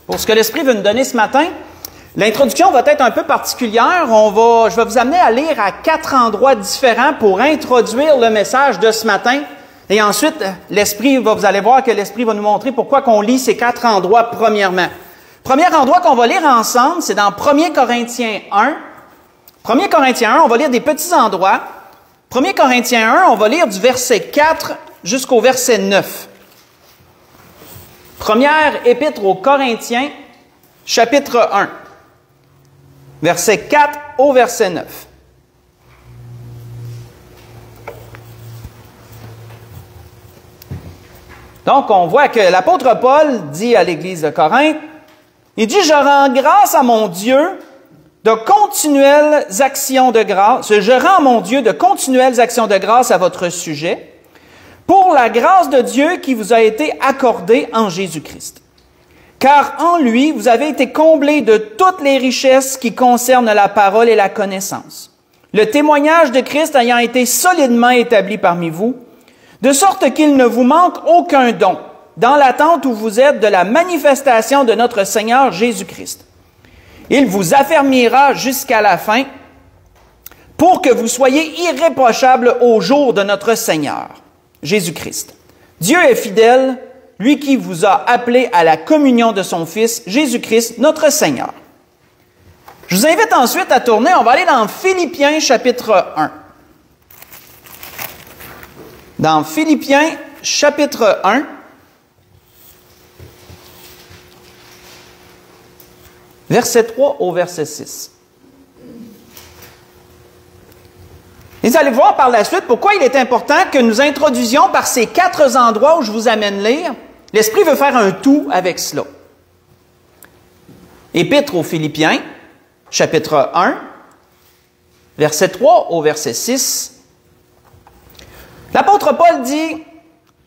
pour ce que l'Esprit veut nous donner ce matin. L'introduction va être un peu particulière. Je vais vous amener à lire à 4 endroits différents pour introduire le message de ce matin. Et ensuite, vous allez voir que l'Esprit va nous montrer pourquoi qu'on lit ces 4 endroits premièrement. Premier endroit qu'on va lire ensemble, c'est dans 1 Corinthiens 1. 1 Corinthiens 1, on va lire des petits endroits. 1 Corinthiens 1, on va lire du verset 4 jusqu'au verset 9. Première épître aux Corinthiens, chapitre 1. Verset 4 au verset 9. Donc, on voit que l'apôtre Paul dit à l'Église de Corinthe, il dit, « Je rends grâce à mon Dieu de continuelles actions de grâce. Je rends mon Dieu de continuelles actions de grâce à votre sujet pour la grâce de Dieu qui vous a été accordée en Jésus-Christ. Car en lui, vous avez été comblés de toutes les richesses qui concernent la parole et la connaissance. Le témoignage de Christ ayant été solidement établi parmi vous, de sorte qu'il ne vous manque aucun don, dans l'attente où vous êtes de la manifestation de notre Seigneur Jésus-Christ. Il vous affermira jusqu'à la fin pour que vous soyez irréprochables au jour de notre Seigneur, Jésus-Christ. Dieu est fidèle, lui qui vous a appelé à la communion de son Fils, Jésus-Christ, notre Seigneur. » Je vous invite ensuite à tourner, on va aller dans Philippiens chapitre 1. Dans Philippiens chapitre 1, verset 3 au verset 6. Et vous allez voir par la suite pourquoi il est important que nous introduisions par ces 4 endroits où je vous amène lire. L'Esprit veut faire un tout avec cela. Épître aux Philippiens, chapitre 1, verset 3 au verset 6. L'apôtre Paul dit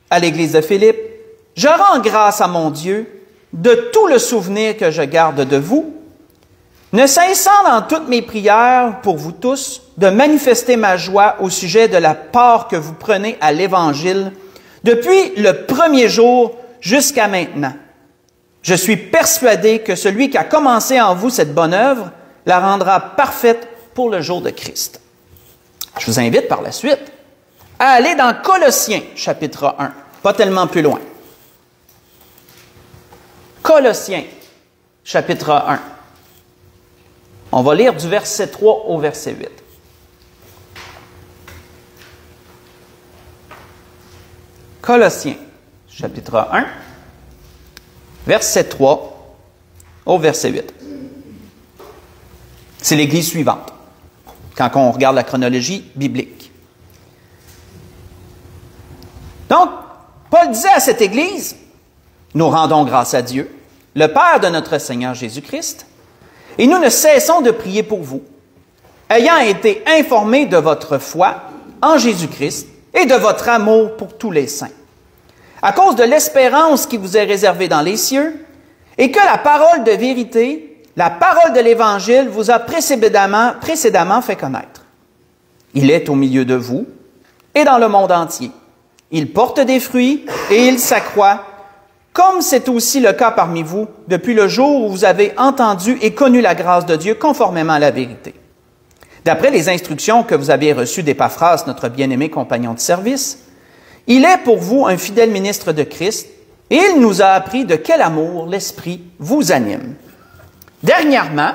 à l'Église de Philippe, « Je rends grâce à mon Dieu de tout le souvenir que je garde de vous, ne cessant dans toutes mes prières pour vous tous de manifester ma joie au sujet de la part que vous prenez à l'Évangile depuis le premier jour jusqu'à maintenant. Je suis persuadé que celui qui a commencé en vous cette bonne œuvre la rendra parfaite pour le jour de Christ. » Je vous invite par la suite à aller dans Colossiens, chapitre 1, pas tellement plus loin. Colossiens, chapitre 1. On va lire du verset 3 au verset 8. Colossiens, chapitre 1, verset 3 au verset 8. C'est l'Église suivante, quand on regarde la chronologie biblique. Donc, Paul disait à cette Église, « Nous rendons grâce à Dieu, le Père de notre Seigneur Jésus-Christ, et nous ne cessons de prier pour vous, ayant été informés de votre foi en Jésus-Christ et de votre amour pour tous les saints, à cause de l'espérance qui vous est réservée dans les cieux, et que la parole de vérité, la parole de l'Évangile vous a précédemment fait connaître. Il est au milieu de vous et dans le monde entier. Il porte des fruits et il s'accroît, comme c'est aussi le cas parmi vous depuis le jour où vous avez entendu et connu la grâce de Dieu conformément à la vérité. D'après les instructions que vous avez reçues d'Épaphras, notre bien-aimé compagnon de service, il est pour vous un fidèle ministre de Christ et il nous a appris de quel amour l'Esprit vous anime. Dernièrement,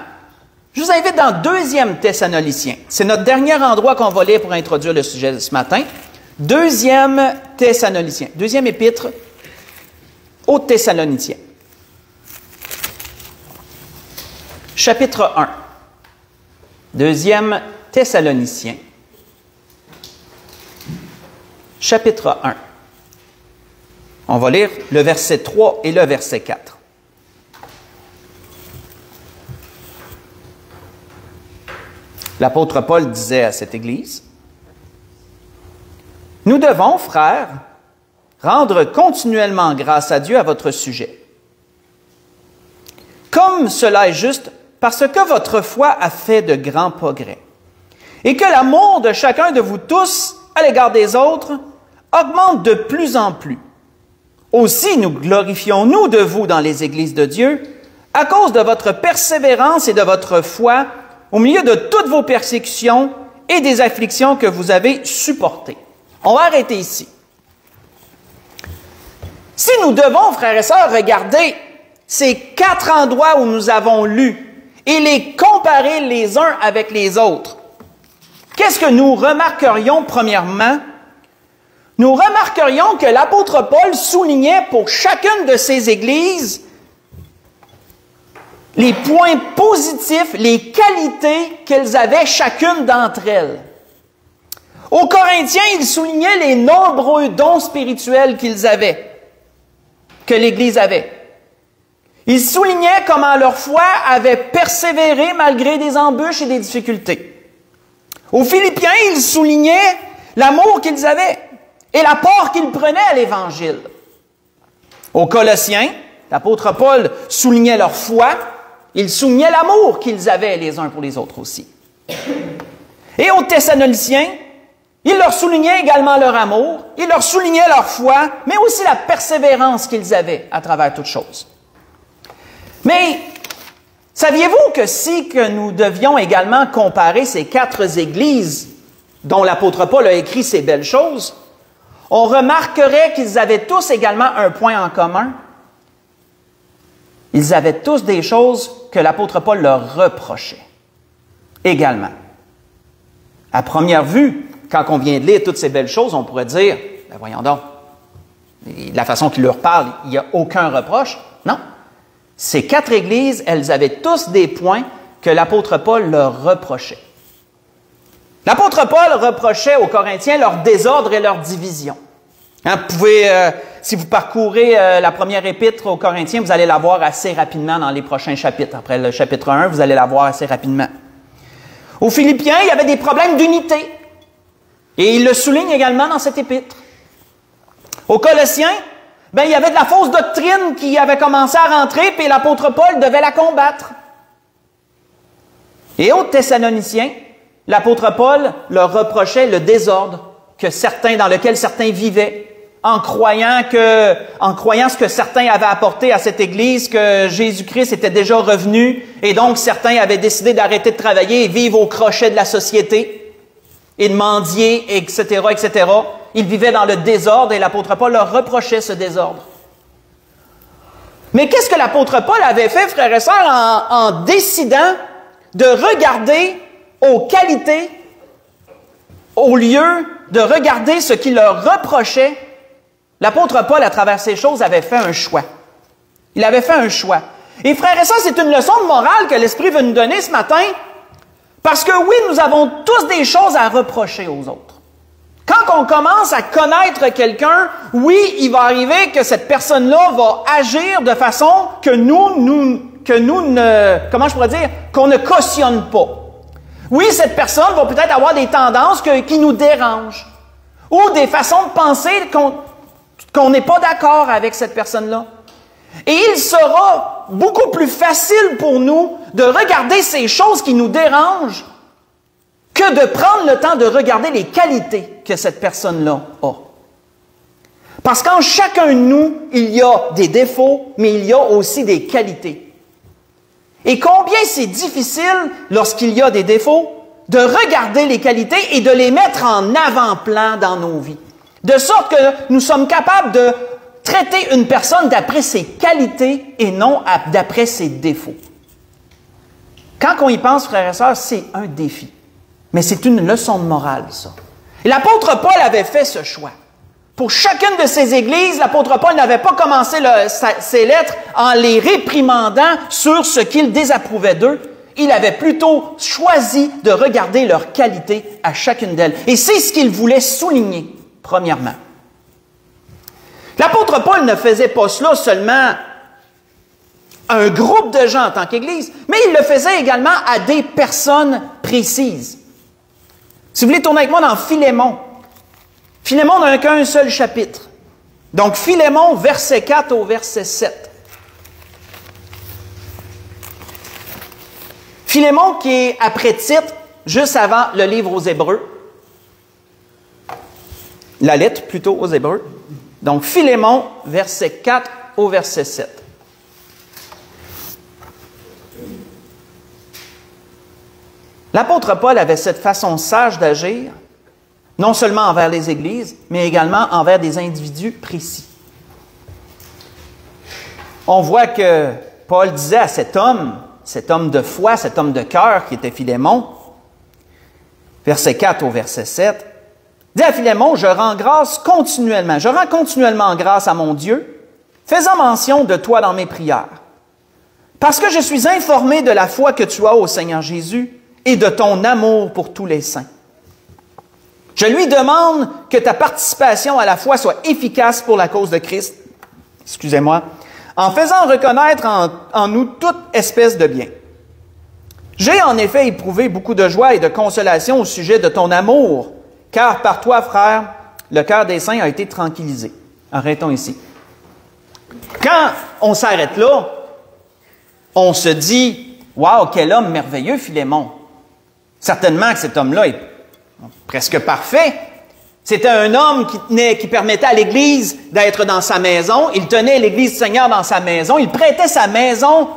je vous invite dans 2 Thessaloniciens. C'est notre dernier endroit qu'on va lire pour introduire le sujet de ce matin. 2 Thessaloniciens, 2e épître aux Thessaloniciens. Chapitre 1. 2 Thessaloniciens. Chapitre 1. On va lire le verset 3 et le verset 4. L'apôtre Paul disait à cette Église, « Nous devons, frères, rendre continuellement grâce à Dieu à votre sujet. Comme cela est juste, parce que votre foi a fait de grands progrès, et que l'amour de chacun de vous tous à l'égard des autres augmente de plus en plus. Aussi nous glorifions-nous de vous dans les églises de Dieu, à cause de votre persévérance et de votre foi, au milieu de toutes vos persécutions et des afflictions que vous avez supportées. On va arrêter ici. Si nous devons, frères et sœurs, regarder ces 4 endroits où nous avons lu et les comparer les uns avec les autres, qu'est-ce que nous remarquerions premièrement? Nous remarquerions que l'apôtre Paul soulignait pour chacune de ces églises les points positifs, les qualités qu'elles avaient chacune d'entre elles. Aux Corinthiens, il soulignait les nombreux dons spirituels qu'ils avaient, que l'Église avait. Il soulignait comment leur foi avait persévéré malgré des embûches et des difficultés. Aux Philippiens, il soulignait l'amour qu'ils avaient et l'apport qu'ils prenaient à l'Évangile. Aux Colossiens, l'apôtre Paul soulignait leur foi, il soulignait l'amour qu'ils avaient les uns pour les autres aussi. Et aux Thessaloniciens, il leur soulignait également leur amour, il leur soulignait leur foi, mais aussi la persévérance qu'ils avaient à travers toutes choses. Mais saviez-vous que si que nous devions également comparer ces 4 églises dont l'apôtre Paul a écrit ces belles choses, on remarquerait qu'ils avaient tous également un point en commun. Ils avaient tous des choses que l'apôtre Paul leur reprochait également. À première vue, quand on vient de lire toutes ces belles choses, on pourrait dire, ben voyons donc, la façon qu'il leur parle, il n'y a aucun reproche. Non. Ces 4 églises, elles avaient tous des points que l'apôtre Paul leur reprochait. L'apôtre Paul reprochait aux Corinthiens leur désordre et leur division. Hein, vous pouvez, si vous parcourez la première épître aux Corinthiens, vous allez la voir assez rapidement dans les prochains chapitres. Après le chapitre 1, vous allez la voir assez rapidement. Aux Philippiens, il y avait des problèmes d'unité. Et il le souligne également dans cette épître. Aux Colossiens, ben, il y avait de la fausse doctrine qui avait commencé à rentrer, puis l'apôtre Paul devait la combattre. Et aux Thessaloniciens, l'apôtre Paul leur reprochait le désordre dans lequel certains vivaient, en croyant ce que certains avaient apporté à cette Église, que Jésus-Christ était déjà revenu, et donc certains avaient décidé d'arrêter de travailler et vivre au crochet de la société, et de mendier, etc., etc. Ils vivaient dans le désordre, et l'apôtre Paul leur reprochait ce désordre. Mais qu'est-ce que l'apôtre Paul avait fait, frères et sœurs, en décidant de regarder aux qualités, au lieu de regarder ce qu'il leur reprochait? L'apôtre Paul, à travers ces choses, avait fait un choix. Il avait fait un choix. Et frères et sœurs, c'est une leçon de morale que l'Esprit veut nous donner ce matin, parce que oui, nous avons tous des choses à reprocher aux autres. Quand on commence à connaître quelqu'un, oui, il va arriver que cette personne-là va agir de façon que qu'on ne cautionne pas. Oui, cette personne va peut-être avoir des tendances qui nous dérangent, ou des façons de penser qu'on n'est pas d'accord avec cette personne-là. Et il sera beaucoup plus facile pour nous de regarder ces choses qui nous dérangent que de prendre le temps de regarder les qualités que cette personne-là a. Parce qu'en chacun de nous, il y a des défauts, mais il y a aussi des qualités. Et combien c'est difficile, lorsqu'il y a des défauts, de regarder les qualités et de les mettre en avant-plan dans nos vies. De sorte que nous sommes capables de traiter une personne d'après ses qualités et non d'après ses défauts. Quand on y pense, frères et sœurs, c'est un défi. Mais c'est une leçon de morale, ça. Et l'apôtre Paul avait fait ce choix. Pour chacune de ces églises, l'apôtre Paul n'avait pas commencé ses lettres en les réprimandant sur ce qu'il désapprouvait d'eux. Il avait plutôt choisi de regarder leurs qualités à chacune d'elles. Et c'est ce qu'il voulait souligner, premièrement. L'apôtre Paul ne faisait pas cela seulement à un groupe de gens en tant qu'Église, mais il le faisait également à des personnes précises. Si vous voulez tourner avec moi dans Philémon. Philémon n'a qu'un seul chapitre. Donc Philémon, verset 4 au verset 7. Philémon qui est après Tite, juste avant le livre aux Hébreux. La lettre plutôt aux Hébreux. Donc Philémon, verset 4 au verset 7. L'apôtre Paul avait cette façon sage d'agir, non seulement envers les églises, mais également envers des individus précis. On voit que Paul disait à cet homme de foi, cet homme de cœur qui était Philémon, verset 4 au verset 7, dit à Philémon, je rends continuellement grâce à mon Dieu, faisant mention de toi dans mes prières, parce que je suis informé de la foi que tu as au Seigneur Jésus et de ton amour pour tous les saints. Je lui demande que ta participation à la foi soit efficace pour la cause de Christ, en faisant reconnaître en nous toute espèce de bien. J'ai en effet éprouvé beaucoup de joie et de consolation au sujet de ton amour, car par toi, frère, le cœur des saints a été tranquillisé. Arrêtons ici. Quand on s'arrête là, on se dit, « Wow, quel homme merveilleux, Philémon! » Certainement que cet homme-là est presque parfait. C'était un homme qui permettait à l'Église d'être dans sa maison. Il tenait l'Église du Seigneur dans sa maison. Il prêtait sa maison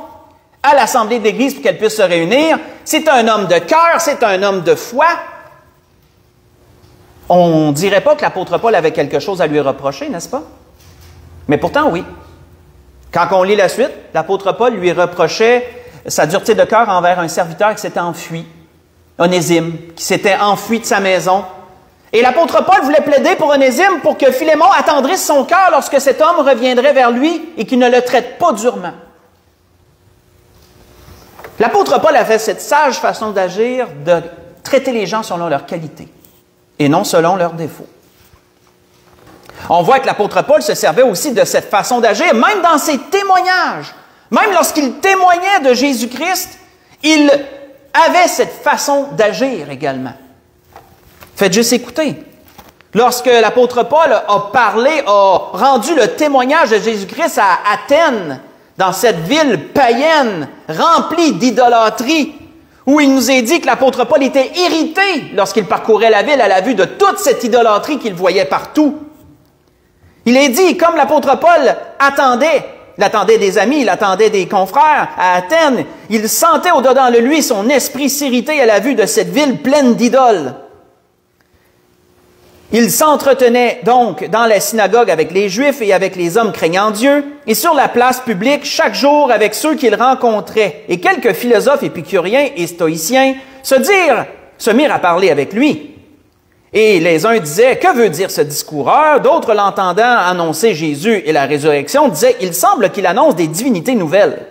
à l'Assemblée de l'Église pour qu'elle puisse se réunir. C'est un homme de cœur, c'est un homme de foi. On ne dirait pas que l'apôtre Paul avait quelque chose à lui reprocher, n'est-ce pas? Mais pourtant, oui. Quand on lit la suite, l'apôtre Paul lui reprochait sa dureté de cœur envers un serviteur qui s'était enfui, Onésime, qui s'était enfui de sa maison. Et l'apôtre Paul voulait plaider pour Onésime pour que Philémon attendrisse son cœur lorsque cet homme reviendrait vers lui et qu'il ne le traite pas durement. L'apôtre Paul avait cette sage façon d'agir, de traiter les gens selon leur qualité et non selon leurs défauts. On voit que l'apôtre Paul se servait aussi de cette façon d'agir, même dans ses témoignages. Même lorsqu'il témoignait de Jésus-Christ, il avait cette façon d'agir également. Faites juste écouter. Lorsque l'apôtre Paul a rendu le témoignage de Jésus-Christ à Athènes, dans cette ville païenne, remplie d'idolâtrie, où il nous est dit que l'apôtre Paul était irrité lorsqu'il parcourait la ville à la vue de toute cette idolâtrie qu'il voyait partout. Il est dit, comme l'apôtre Paul il attendait des amis, il attendait des confrères à Athènes, il sentait au-dedans de lui son esprit s'irriter à la vue de cette ville pleine d'idoles. Il s'entretenait donc dans la synagogue avec les Juifs et avec les hommes craignant Dieu, et sur la place publique chaque jour avec ceux qu'il rencontrait. Et quelques philosophes épicuriens et stoïciens se mirent à parler avec lui. Et les uns disaient, « Que veut dire ce discoureur? » D'autres, l'entendant annoncer Jésus et la résurrection, disaient, « Il semble qu'il annonce des divinités nouvelles. »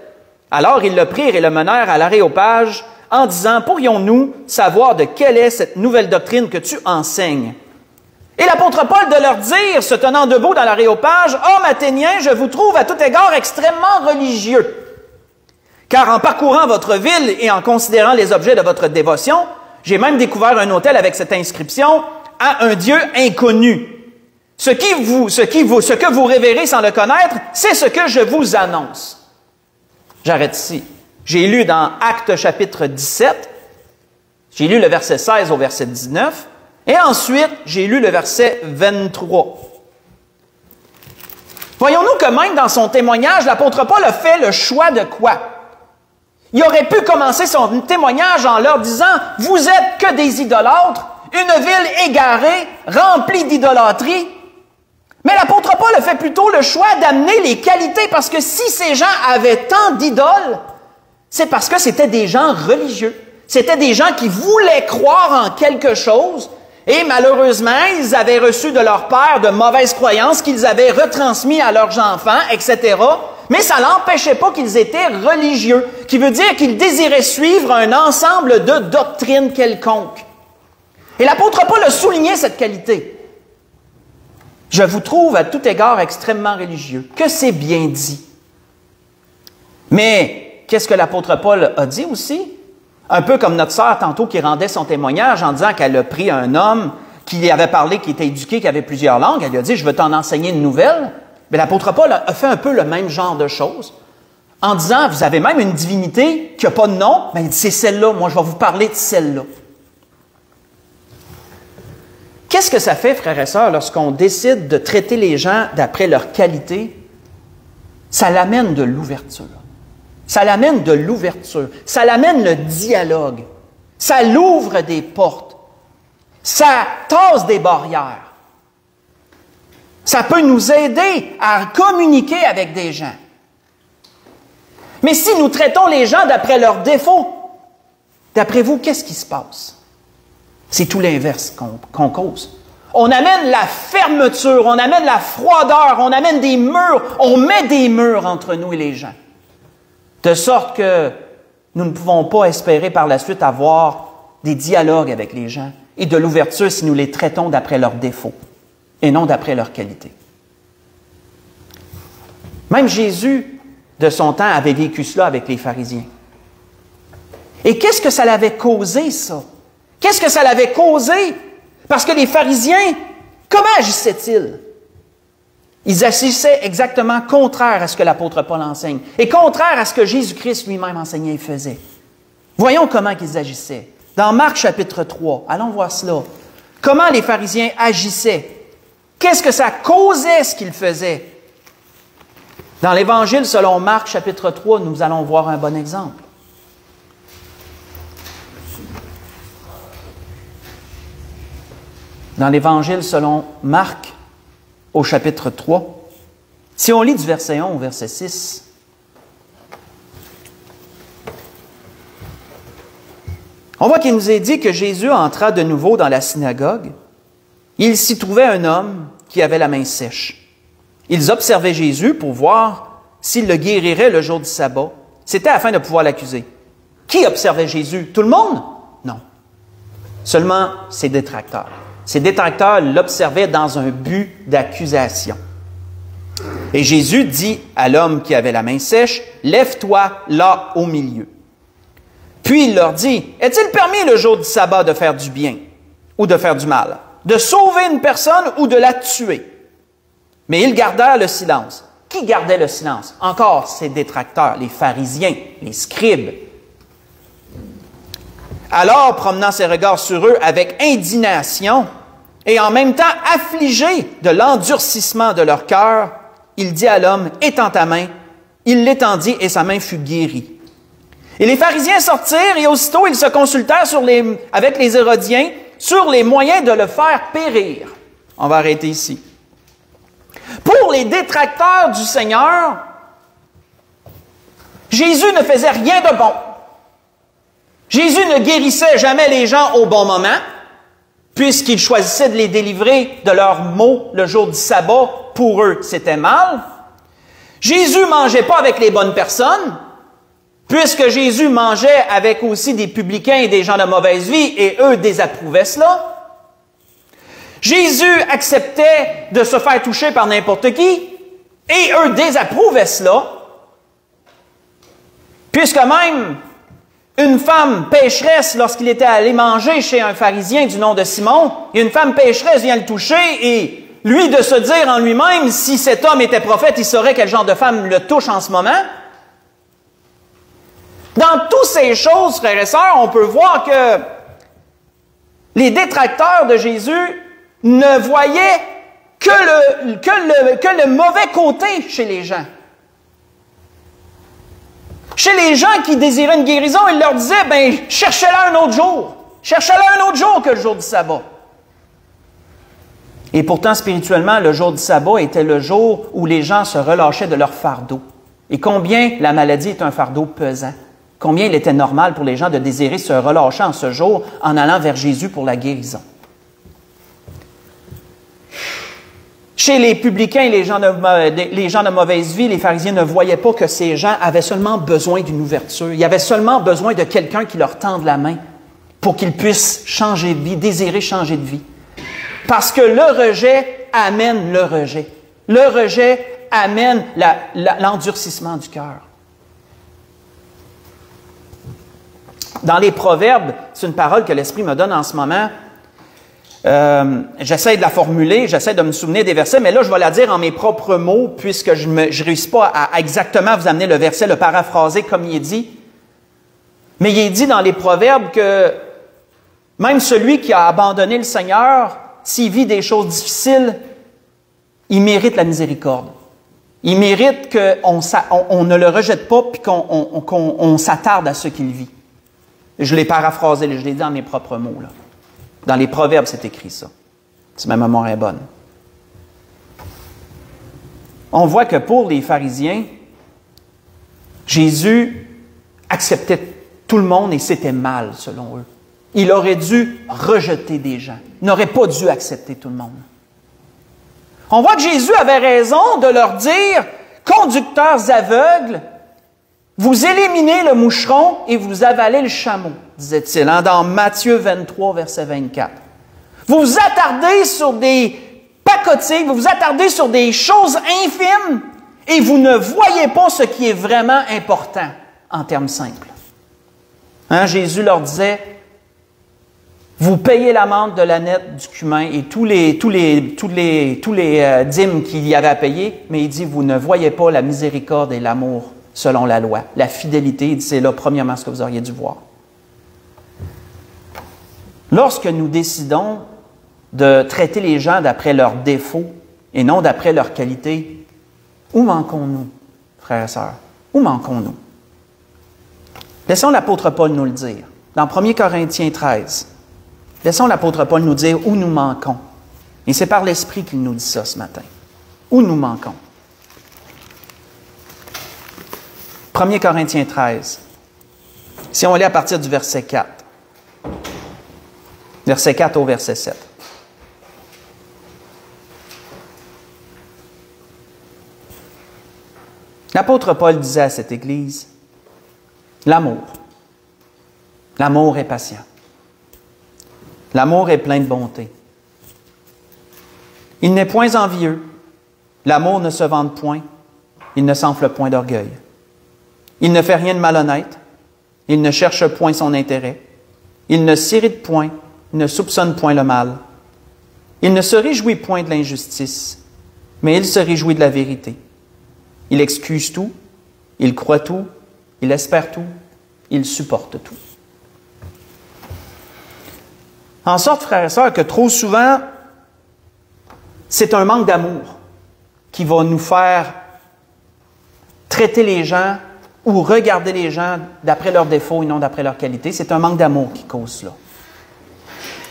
Alors ils le prirent et le menèrent à l'Aréopage en disant, « Pourrions-nous savoir de quelle est cette nouvelle doctrine que tu enseignes? » Et l'apôtre Paul de leur dire, se tenant debout dans l'Aréopage, « Hommes athéniens, je vous trouve à tout égard extrêmement religieux. Car en parcourant votre ville et en considérant les objets de votre dévotion, j'ai même découvert un autel avec cette inscription « À un Dieu inconnu. Ce que vous révérez sans le connaître, c'est ce que je vous annonce. » J'arrête ici. J'ai lu dans Actes chapitre 17, j'ai lu le verset 16 au verset 19, et ensuite, j'ai lu le verset 23. Voyons-nous que même dans son témoignage, l'apôtre Paul a fait le choix de quoi? Il aurait pu commencer son témoignage en leur disant « Vous êtes que des idolâtres, une ville égarée, remplie d'idolâtrie. » Mais l'apôtre Paul a fait plutôt le choix d'amener les qualités, parce que si ces gens avaient tant d'idoles, c'est parce que c'était des gens religieux. C'était des gens qui voulaient croire en quelque chose, et malheureusement, ils avaient reçu de leur père de mauvaises croyances qu'ils avaient retransmises à leurs enfants, etc., mais ça n'empêchait pas qu'ils étaient religieux, qui veut dire qu'ils désiraient suivre un ensemble de doctrines quelconques. Et l'apôtre Paul a souligné cette qualité. Je vous trouve à tout égard extrêmement religieux, que c'est bien dit. Mais qu'est-ce que l'apôtre Paul a dit aussi? Un peu comme notre sœur tantôt qui rendait son témoignage en disant qu'elle a pris un homme qui avait parlé, qui était éduqué, qui avait plusieurs langues. Elle lui a dit, je veux t'en enseigner une nouvelle. Mais l'apôtre Paul a fait un peu le même genre de choses, en disant, vous avez même une divinité qui n'a pas de nom, mais il dit, c'est celle-là, moi je vais vous parler de celle-là. Qu'est-ce que ça fait, frères et sœurs, lorsqu'on décide de traiter les gens d'après leur qualité? Ça l'amène de l'ouverture. Ça l'amène de l'ouverture. Ça l'amène le dialogue. Ça l'ouvre des portes. Ça tasse des barrières. Ça peut nous aider à communiquer avec des gens. Mais si nous traitons les gens d'après leurs défauts, d'après vous, qu'est-ce qui se passe? C'est tout l'inverse qu'on cause. On amène la fermeture, on amène la froideur, on amène des murs, on met des murs entre nous et les gens. De sorte que nous ne pouvons pas espérer par la suite avoir des dialogues avec les gens et de l'ouverture si nous les traitons d'après leurs défauts et non d'après leurs qualités. Même Jésus, de son temps, avait vécu cela avec les pharisiens. Et qu'est-ce que ça l'avait causé, ça? Qu'est-ce que ça l'avait causé? Parce que les pharisiens, comment agissaient-ils? Ils agissaient exactement contraire à ce que l'apôtre Paul enseigne et contraire à ce que Jésus-Christ lui-même enseignait et faisait. Voyons comment ils agissaient. Dans Marc chapitre 3, allons voir cela. Comment les pharisiens agissaient? Qu'est-ce que ça causait ce qu'ils faisaient? Dans l'Évangile selon Marc chapitre 3, nous allons voir un bon exemple. Dans l'Évangile selon Marc, au chapitre 3, si on lit du verset 1 au verset 6, on voit qu'il nous est dit que Jésus entra de nouveau dans la synagogue. Il s'y trouvait un homme qui avait la main sèche. Ils observaient Jésus pour voir s'il le guérirait le jour du sabbat. C'était afin de pouvoir l'accuser. Qui observait Jésus? Tout le monde? Non. Seulement ses détracteurs. Ses détracteurs l'observaient dans un but d'accusation. Et Jésus dit à l'homme qui avait la main sèche, « Lève-toi là au milieu. » Puis il leur dit, « Est-il permis le jour du sabbat de faire du bien ou de faire du mal, de sauver une personne ou de la tuer? » Mais ils gardèrent le silence. Qui gardait le silence? Encore ses détracteurs, les pharisiens, les scribes. Alors, promenant ses regards sur eux avec indignation et en même temps affligé de l'endurcissement de leur cœur, il dit à l'homme, « Étends ta main. » Il l'étendit et sa main fut guérie. Et les pharisiens sortirent et aussitôt ils se consultèrent avec les Hérodiens sur les moyens de le faire périr. On va arrêter ici. Pour les détracteurs du Seigneur, Jésus ne faisait rien de bon. Jésus ne guérissait jamais les gens au bon moment, puisqu'il choisissait de les délivrer de leurs maux le jour du sabbat. Pour eux, c'était mal. Jésus ne mangeait pas avec les bonnes personnes, puisque Jésus mangeait avec aussi des publicains et des gens de mauvaise vie, et eux désapprouvaient cela. Jésus acceptait de se faire toucher par n'importe qui, et eux désapprouvaient cela, puisque même une femme pécheresse, lorsqu'il était allé manger chez un pharisien du nom de Simon, et une femme pécheresse vient le toucher, et lui de se dire en lui-même, si cet homme était prophète, il saurait quel genre de femme le touche en ce moment. Dans toutes ces choses, frères et sœurs, on peut voir que les détracteurs de Jésus ne voyaient que le mauvais côté chez les gens. Chez les gens qui désiraient une guérison, il leur disait, ben, cherchez-la un autre jour. Cherchez-la un autre jour que le jour du sabbat. Et pourtant, spirituellement, le jour du sabbat était le jour où les gens se relâchaient de leur fardeau. Et combien la maladie est un fardeau pesant. Combien il était normal pour les gens de désirer se relâcher en ce jour en allant vers Jésus pour la guérison. Chez les publicains et les gens de mauvaise vie, les pharisiens ne voyaient pas que ces gens avaient seulement besoin d'une ouverture. Ils avaient seulement besoin de quelqu'un qui leur tende la main pour qu'ils puissent changer de vie, désirer changer de vie. Parce que le rejet amène le rejet. Le rejet amène l'endurcissement du cœur. Dans les Proverbes, c'est une parole que l'Esprit me donne en ce moment. J'essaie de la formuler, j'essaie de me souvenir des versets, mais là, je vais la dire en mes propres mots, puisque je ne réussis pas à exactement vous amener le verset, le paraphraser comme il est dit. Mais il est dit dans les Proverbes que même celui qui a abandonné le Seigneur, s'il vit des choses difficiles, il mérite la miséricorde. Il mérite qu'on ne le rejette pas puis qu'on s'attarde à ce qu'il vit. Je l'ai paraphrasé, je l'ai dit dans mes propres mots. Là. Dans les Proverbes, c'est écrit ça. Si ma mémoire est bonne. On voit que pour les pharisiens, Jésus acceptait tout le monde et c'était mal, selon eux. Il aurait dû rejeter des gens. Il n'aurait pas dû accepter tout le monde. On voit que Jésus avait raison de leur dire, conducteurs aveugles, vous éliminez le moucheron et vous avalez le chameau, disait-il, dans Matthieu 23, verset 24. Vous vous attardez sur des pacotilles, vous vous attardez sur des choses infimes et vous ne voyez pas ce qui est vraiment important en termes simples. Jésus leur disait, vous payez l'amende de l'ânette, du cumin et tous les dîmes qu'il y avait à payer, mais il dit, vous ne voyez pas la miséricorde et l'amour selon la loi. La fidélité, il dit, c'est là, premièrement, ce que vous auriez dû voir. Lorsque nous décidons de traiter les gens d'après leurs défauts et non d'après leurs qualités, où manquons-nous, frères et sœurs? Où manquons-nous? Laissons l'apôtre Paul nous le dire. Dans 1 Corinthiens 13, laissons l'apôtre Paul nous dire où nous manquons. Et c'est par l'Esprit qu'il nous dit ça ce matin. Où nous manquons. 1 Corinthiens 13. Si on lit à partir du verset 4. Verset 4 au verset 7. L'apôtre Paul disait à cette Église, l'amour. L'amour est patient. L'amour est plein de bonté. Il n'est point envieux. L'amour ne se vante point. Il ne s'enfle point d'orgueil. Il ne fait rien de malhonnête. Il ne cherche point son intérêt. Il ne s'irrite point. Il ne soupçonne point le mal. Il ne se réjouit point de l'injustice, mais il se réjouit de la vérité. Il excuse tout. Il croit tout. Il espère tout. Il supporte tout. En sorte, frères et sœurs, que trop souvent, c'est un manque d'amour qui va nous faire traiter les gens ou regarder les gens d'après leurs défauts et non d'après leurs qualités. C'est un manque d'amour qui cause cela.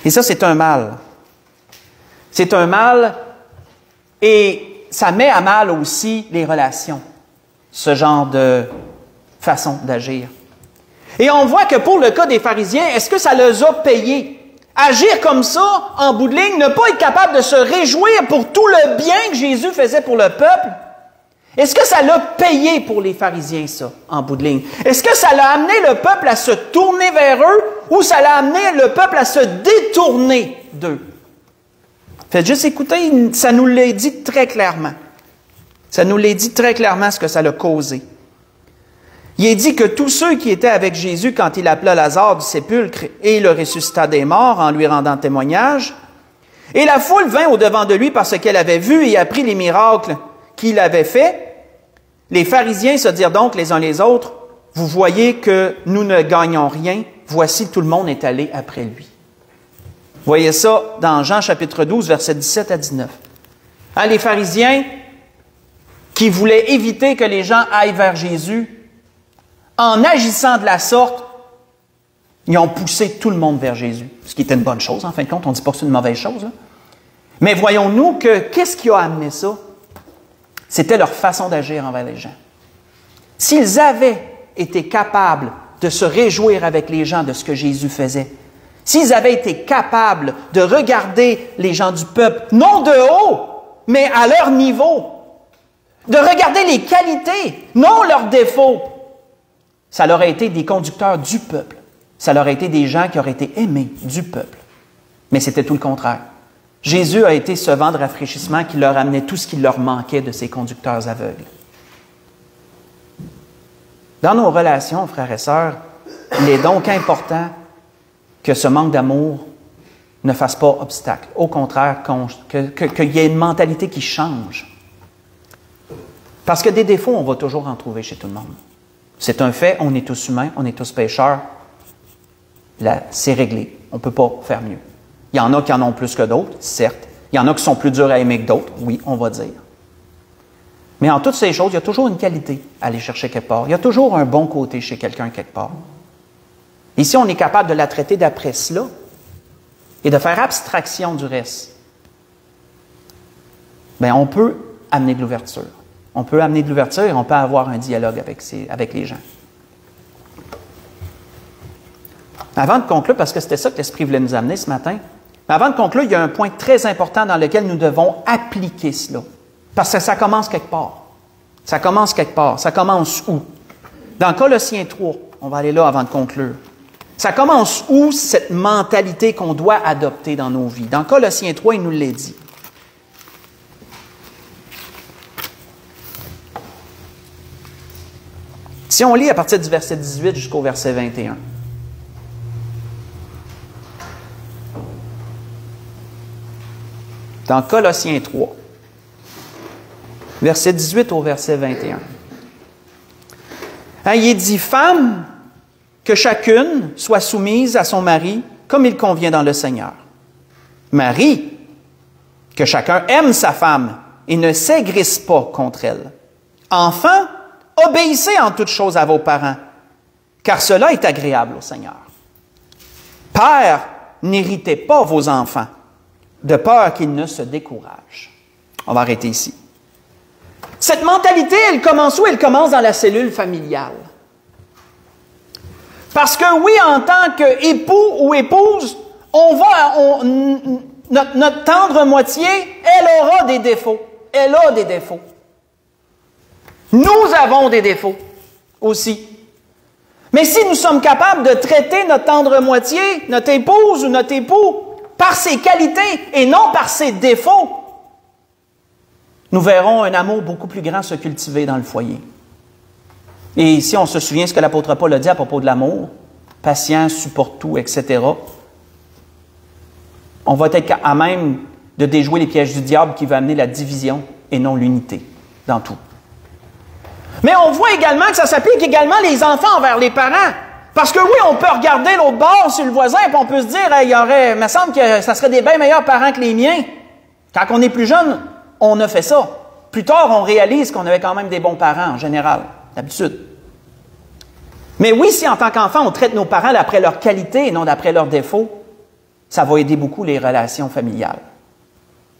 Et ça, c'est un mal. C'est un mal et ça met à mal aussi les relations, ce genre de façon d'agir. Et on voit que pour le cas des pharisiens, est-ce que ça les a payés? Agir comme ça, en bout de ligne, ne pas être capable de se réjouir pour tout le bien que Jésus faisait pour le peuple, est-ce que ça l'a payé pour les pharisiens, ça, en bout de ligne? Est-ce que ça l'a amené le peuple à se tourner vers eux ou ça l'a amené le peuple à se détourner d'eux? Faites juste écouter, ça nous l'a dit très clairement. Ça nous l'a dit très clairement ce que ça l'a causé. Il est dit que tous ceux qui étaient avec Jésus quand il appela Lazare du sépulcre et le ressuscita des morts en lui rendant témoignage, et la foule vint au-devant de lui parce qu'elle avait vu et appris les miracles qu'il avait faits, les pharisiens se dirent donc les uns les autres, « Vous voyez que nous ne gagnons rien, voici tout le monde est allé après lui. » Vous voyez ça dans Jean chapitre 12, versets 17 à 19. Les pharisiens qui voulaient éviter que les gens aillent vers Jésus, en agissant de la sorte, ils ont poussé tout le monde vers Jésus. Ce qui était une bonne chose, en fin de compte. On ne dit pas que c'est une mauvaise chose. Hein? Mais voyons-nous que qu'est-ce qui a amené ça? C'était leur façon d'agir envers les gens. S'ils avaient été capables de se réjouir avec les gens de ce que Jésus faisait, s'ils avaient été capables de regarder les gens du peuple, non de haut, mais à leur niveau, de regarder les qualités, non leurs défauts, ça leur a été des conducteurs du peuple. Ça leur a été des gens qui auraient été aimés du peuple. Mais c'était tout le contraire. Jésus a été ce vent de rafraîchissement qui leur amenait tout ce qui leur manquait de ces conducteurs aveugles. Dans nos relations, frères et sœurs, il est donc important que ce manque d'amour ne fasse pas obstacle. Au contraire, qu'il y ait une mentalité qui change. Parce que des défauts, on va toujours en trouver chez tout le monde. C'est un fait, on est tous humains, on est tous pécheurs. Là, c'est réglé. On ne peut pas faire mieux. Il y en a qui en ont plus que d'autres, certes. Il y en a qui sont plus durs à aimer que d'autres, oui, on va dire. Mais en toutes ces choses, il y a toujours une qualité à aller chercher quelque part. Il y a toujours un bon côté chez quelqu'un quelque part. Et si on est capable de la traiter d'après cela et de faire abstraction du reste, bien, on peut amener de l'ouverture. On peut amener de l'ouverture et on peut avoir un dialogue avec les gens. Avant de conclure, parce que c'était ça que l'Esprit voulait nous amener ce matin, mais avant de conclure, il y a un point très important dans lequel nous devons appliquer cela. Parce que ça commence quelque part. Ça commence quelque part. Ça commence où? Dans Colossiens 3, on va aller là avant de conclure. Ça commence où, cette mentalité qu'on doit adopter dans nos vies? Dans Colossiens 3, il nous l'a dit. Si on lit à partir du verset 18 jusqu'au verset 21. Dans Colossiens 3, verset 18 au verset 21. Il est dit, « Femme, que chacune soit soumise à son mari comme il convient dans le Seigneur. Mari, que chacun aime sa femme et ne s'aigrisse pas contre elle. Enfants, obéissez en toutes choses à vos parents, car cela est agréable au Seigneur. Pères, n'irritez pas vos enfants, de peur qu'ils ne se découragent. » On va arrêter ici. Cette mentalité, elle commence où? Elle commence dans la cellule familiale. Parce que oui, en tant qu'époux ou épouse, notre tendre moitié, elle aura des défauts. Elle a des défauts. Nous avons des défauts aussi. Mais si nous sommes capables de traiter notre tendre moitié, notre épouse ou notre époux, par ses qualités et non par ses défauts, nous verrons un amour beaucoup plus grand se cultiver dans le foyer. Et ici, on se souvient ce que l'apôtre Paul a dit à propos de l'amour, patient, supporte tout, etc. On va être à même de déjouer les pièges du diable qui veut amener la division et non l'unité dans tout. Mais on voit également que ça s'applique également les enfants envers les parents. Parce que oui, on peut regarder l'autre bord sur le voisin et on peut se dire, il me semble que ça serait des bien meilleurs parents que les miens. Quand on est plus jeune, on a fait ça. Plus tard, on réalise qu'on avait quand même des bons parents en général, d'habitude. Mais oui, si en tant qu'enfant, on traite nos parents d'après leurs qualités et non d'après leurs défauts, ça va aider beaucoup les relations familiales.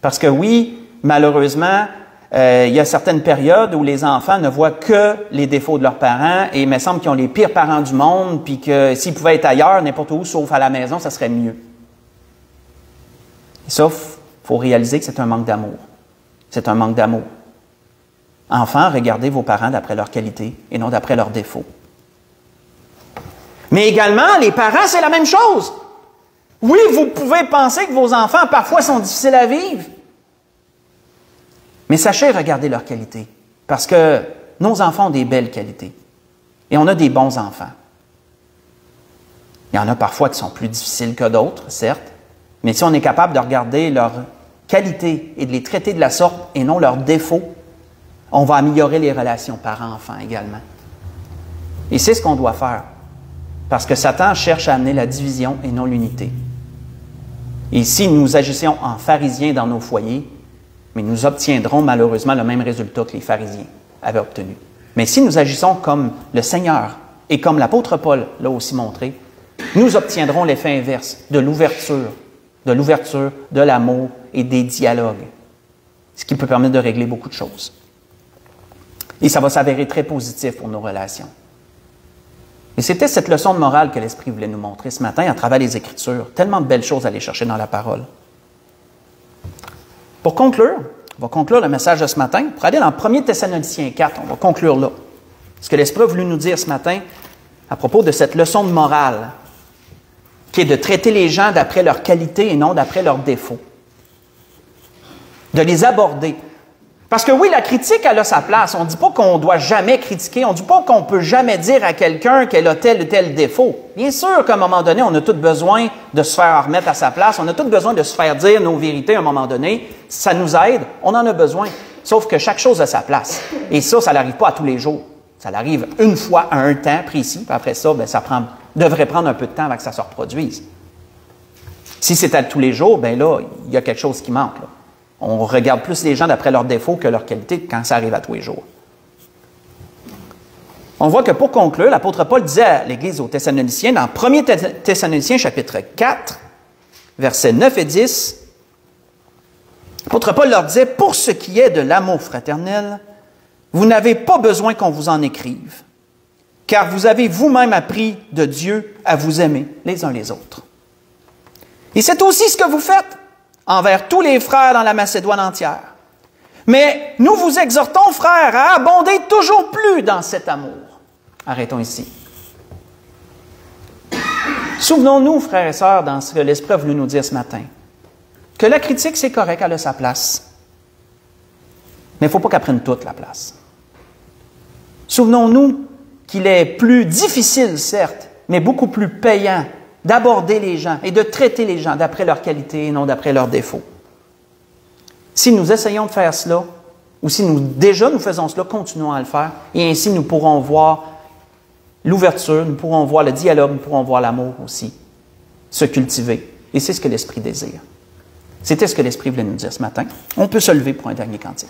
Parce que oui, malheureusement, il y a certaines périodes où les enfants ne voient que les défauts de leurs parents et il me semble qu'ils ont les pires parents du monde puis que s'ils pouvaient être ailleurs, n'importe où, sauf à la maison, ça serait mieux. Et ça, il faut réaliser que c'est un manque d'amour. C'est un manque d'amour. Enfants, regardez vos parents d'après leurs qualités et non d'après leurs défauts. Mais également, les parents, c'est la même chose. Oui, vous pouvez penser que vos enfants, parfois, sont difficiles à vivre. Mais sachez regarder leurs qualités. Parce que nos enfants ont des belles qualités. Et on a des bons enfants. Il y en a parfois qui sont plus difficiles que d'autres, certes. Mais si on est capable de regarder leurs qualités et de les traiter de la sorte et non leurs défauts, on va améliorer les relations parents-enfants également. Et c'est ce qu'on doit faire. Parce que Satan cherche à amener la division et non l'unité. Et si nous agissons en pharisiens dans nos foyers, mais nous obtiendrons malheureusement le même résultat que les pharisiens avaient obtenu. Mais si nous agissons comme le Seigneur et comme l'apôtre Paul l'a aussi montré, nous obtiendrons l'effet inverse de l'ouverture, de l'amour et des dialogues, ce qui peut permettre de régler beaucoup de choses. Et ça va s'avérer très positif pour nos relations. Et c'était cette leçon de morale que l'Esprit voulait nous montrer ce matin à travers les Écritures. Tellement de belles choses à aller chercher dans la parole. Pour conclure, on va conclure le message de ce matin. Pour aller dans 1 Thessaloniciens 4, on va conclure là. Ce que l'Esprit a voulu nous dire ce matin à propos de cette leçon de morale, qui est de traiter les gens d'après leurs qualités et non d'après leurs défauts. De les aborder. Parce que oui, la critique, elle a sa place. On ne dit pas qu'on ne doit jamais critiquer. On ne dit pas qu'on ne peut jamais dire à quelqu'un qu'elle a tel ou tel défaut. Bien sûr qu'à un moment donné, on a tous besoin de se faire remettre à sa place. On a tous besoin de se faire dire nos vérités à un moment donné. Ça nous aide. On en a besoin. Sauf que chaque chose a sa place. Et ça n'arrive pas à tous les jours. Ça arrive une fois à un temps précis. Puis après ça, ça devrait prendre un peu de temps avant que ça se reproduise. Si c'est à tous les jours, bien là, il y a quelque chose qui manque, là. On regarde plus les gens d'après leurs défauts que leurs qualités quand ça arrive à tous les jours. On voit que pour conclure, l'apôtre Paul disait à l'Église aux Thessaloniciens, dans 1 Thessaloniciens chapitre 4, versets 9 et 10, l'apôtre Paul leur disait, « Pour ce qui est de l'amour fraternel, vous n'avez pas besoin qu'on vous en écrive, car vous avez vous-même appris de Dieu à vous aimer les uns les autres. Et c'est aussi ce que vous faites envers tous les frères dans la Macédoine entière. Mais nous vous exhortons, frères, à abonder toujours plus dans cet amour. » Arrêtons ici. Souvenons-nous, frères et sœurs, dans ce que l'Esprit a voulu nous dire ce matin, que la critique, c'est correct, elle a sa place. Mais il ne faut pas qu'elle prenne toute la place. Souvenons-nous qu'il est plus difficile, certes, mais beaucoup plus payant d'aborder les gens et de traiter les gens d'après leurs qualités et non d'après leurs défauts. Si nous essayons de faire cela, ou si nous faisons cela, continuons à le faire, et ainsi nous pourrons voir l'ouverture, nous pourrons voir le dialogue, nous pourrons voir l'amour aussi se cultiver. Et c'est ce que l'Esprit désire. C'était ce que l'Esprit voulait nous dire ce matin. On peut se lever pour un dernier cantique.